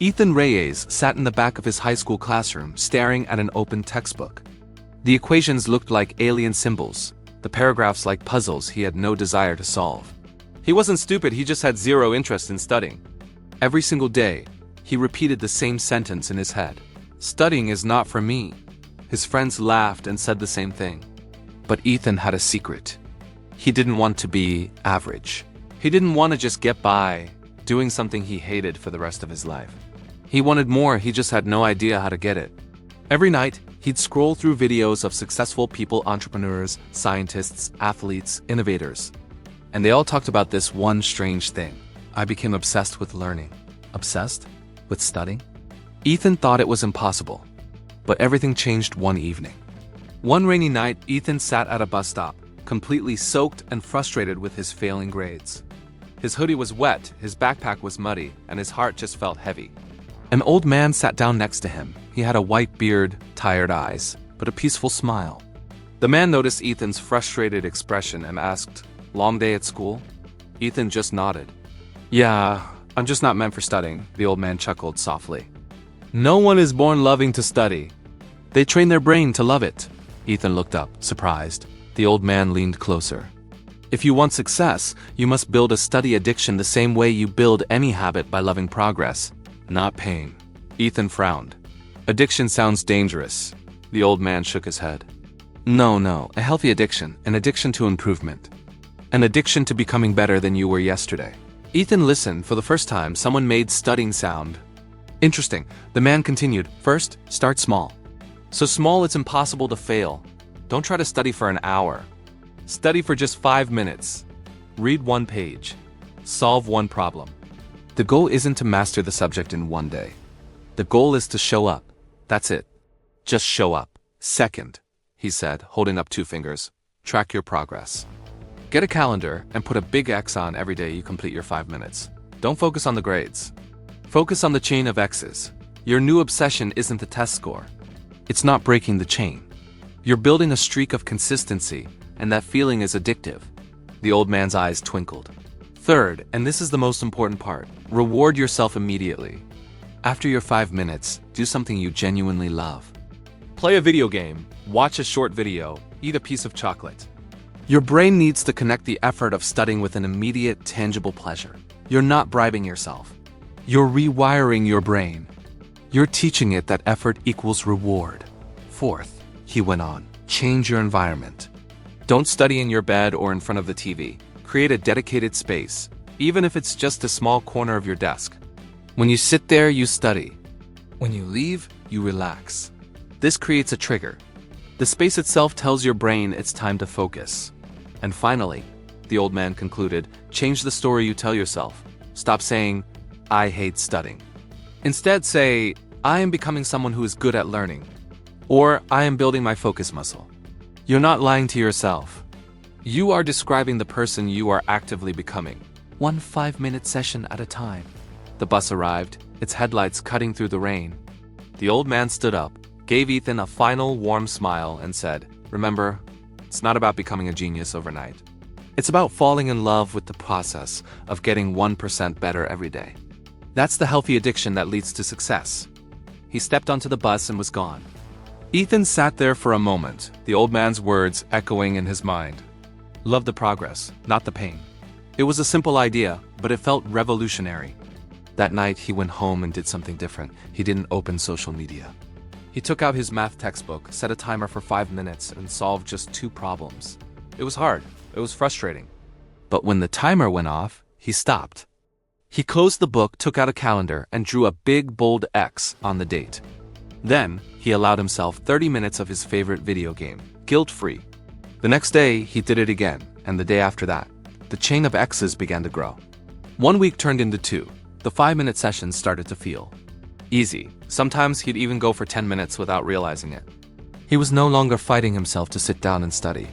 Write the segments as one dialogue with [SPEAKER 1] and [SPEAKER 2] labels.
[SPEAKER 1] Ethan Reyes sat in the back of his high school classroom staring at an open textbook. The equations looked like alien symbols, the paragraphs like puzzles he had no desire to solve. He wasn't stupid, he just had zero interest in studying. Every single day, he repeated the same sentence in his head. Studying is not for me. His friends laughed and said the same thing. But Ethan had a secret. He didn't want to be average. He didn't want to just get by, doing something he hated for the rest of his life. He wanted more, he just had no idea how to get it. Every night, he'd scroll through videos of successful people, entrepreneurs, scientists, athletes, innovators. And they all talked about this one strange thing. I became obsessed with learning. Obsessed with studying? Ethan thought it was impossible. But everything changed one evening. One rainy night, Ethan sat at a bus stop, completely soaked and frustrated with his failing grades. His hoodie was wet, his backpack was muddy, and his heart just felt heavy. An old man sat down next to him. He had a white beard, tired eyes, but a peaceful smile. The man noticed Ethan's frustrated expression and asked, "Long day at school?" Ethan just nodded. "Yeah, I'm just not meant for studying," the old man chuckled softly. "No one is born loving to study. They train their brain to love it." Ethan looked up, surprised. The old man leaned closer. "If you want success, you must build a study addiction the same way you build any habit, by loving progress, not pain." Ethan frowned. "Addiction sounds dangerous." The old man shook his head. No, a healthy addiction, an addiction to improvement. An addiction to becoming better than you were yesterday." Ethan listened. For the first time, someone made studying sound interesting. The man continued, "First, start small. So small it's impossible to fail. Don't try to study for an hour. Study for just 5 minutes. Read one page. Solve one problem. The goal isn't to master the subject in one day. The goal is to show up. That's it. Just show up. Second," he said, holding up 2 fingers, "track your progress. Get a calendar and put a big X on every day you complete your 5 minutes. Don't focus on the grades. Focus on the chain of X's. Your new obsession isn't the test score. It's not breaking the chain. You're building a streak of consistency, and that feeling is addictive." The old man's eyes twinkled. "Third, and this is the most important part, reward yourself immediately. After your 5 minutes, do something you genuinely love. Play a video game, watch a short video, eat a piece of chocolate. Your brain needs to connect the effort of studying with an immediate, tangible pleasure. You're not bribing yourself. You're rewiring your brain. You're teaching it that effort equals reward. Fourth," he went on, "change your environment. Don't study in your bed or in front of the TV. Create a dedicated space, even if it's just a small corner of your desk. When you sit there, you study. When you leave, you relax. This creates a trigger. The space itself tells your brain it's time to focus. And finally," the old man concluded, "change the story you tell yourself. Stop saying, 'I hate studying.' Instead say, 'I am becoming someone who is good at learning,' or 'I am building my focus muscle.' You're not lying to yourself. You are describing the person you are actively becoming. One 5-minute session at a time." The bus arrived, its headlights cutting through the rain. The old man stood up, gave Ethan a final warm smile, and said, "Remember, it's not about becoming a genius overnight. It's about falling in love with the process of getting 1% better every day. That's the healthy addiction that leads to success." He stepped onto the bus and was gone. Ethan sat there for a moment, the old man's words echoing in his mind. Love the progress, not the pain. It was a simple idea, but it felt revolutionary. That night, he went home and did something different. He didn't open social media. He took out his math textbook, set a timer for 5 minutes, and solved just 2 problems. It was hard. It was frustrating. But when the timer went off, he stopped. He closed the book, took out a calendar, and drew a big, bold X on the date. Then, he allowed himself 30 minutes of his favorite video game, guilt-free. The next day, he did it again, and the day after that. The chain of X's began to grow. 1 week turned into 2. The 5-minute sessions started to feel easy. Sometimes he'd even go for 10 minutes without realizing it. He was no longer fighting himself to sit down and study.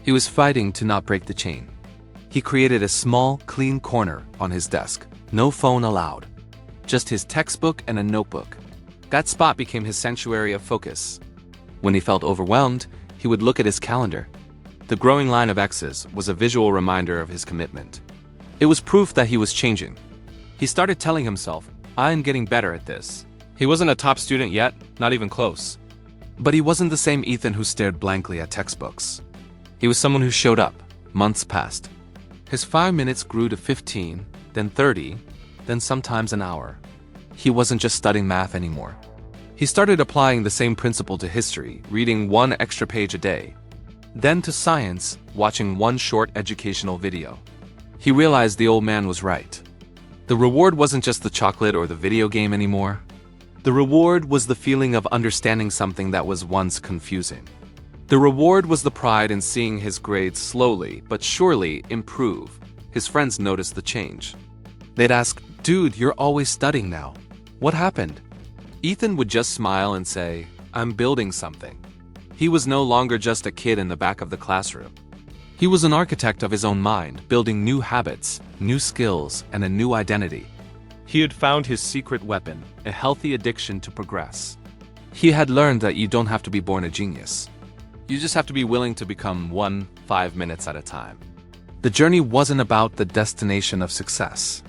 [SPEAKER 1] He was fighting to not break the chain. He created a small, clean corner on his desk. No phone allowed. Just his textbook and a notebook. That spot became his sanctuary of focus. When he felt overwhelmed, he would look at his calendar. The growing line of X's was a visual reminder of his commitment. It was proof that he was changing. He started telling himself, I'm getting better at this. He wasn't a top student yet, not even close. But he wasn't the same Ethan who stared blankly at textbooks. He was someone who showed up. Months passed. His 5 minutes grew to 15, then 30, then sometimes an hour. He wasn't just studying math anymore. He started applying the same principle to history, reading 1 extra page a day. Then to science, watching 1 short educational video. He realized the old man was right. The reward wasn't just the chocolate or the video game anymore. The reward was the feeling of understanding something that was once confusing. The reward was the pride in seeing his grades slowly but surely improve. His friends noticed the change. They'd ask, "Dude, you're always studying now. What happened?" Ethan would just smile and say, "I'm building something." He was no longer just a kid in the back of the classroom. He was an architect of his own mind, building new habits, new skills, and a new identity. He had found his secret weapon, a healthy addiction to progress. He had learned that you don't have to be born a genius. You just have to be willing to become 5 minutes at a time. The journey wasn't about the destination of success.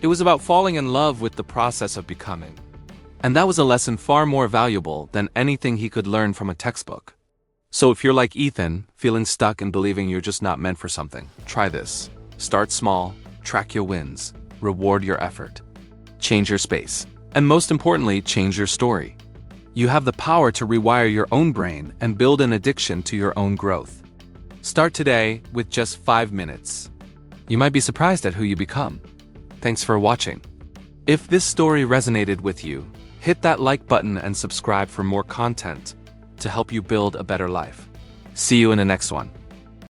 [SPEAKER 1] It was about falling in love with the process of becoming. And that was a lesson far more valuable than anything he could learn from a textbook. So if you're like Ethan, feeling stuck and believing you're just not meant for something, try this. Start small, track your wins, reward your effort. Change your space. And most importantly, change your story. You have the power to rewire your own brain and build an addiction to your own growth. Start today with just 5 minutes. You might be surprised at who you become. Thanks for watching. If this story resonated with you, hit that like button and subscribe for more content to help you build a better life. See you in the next one.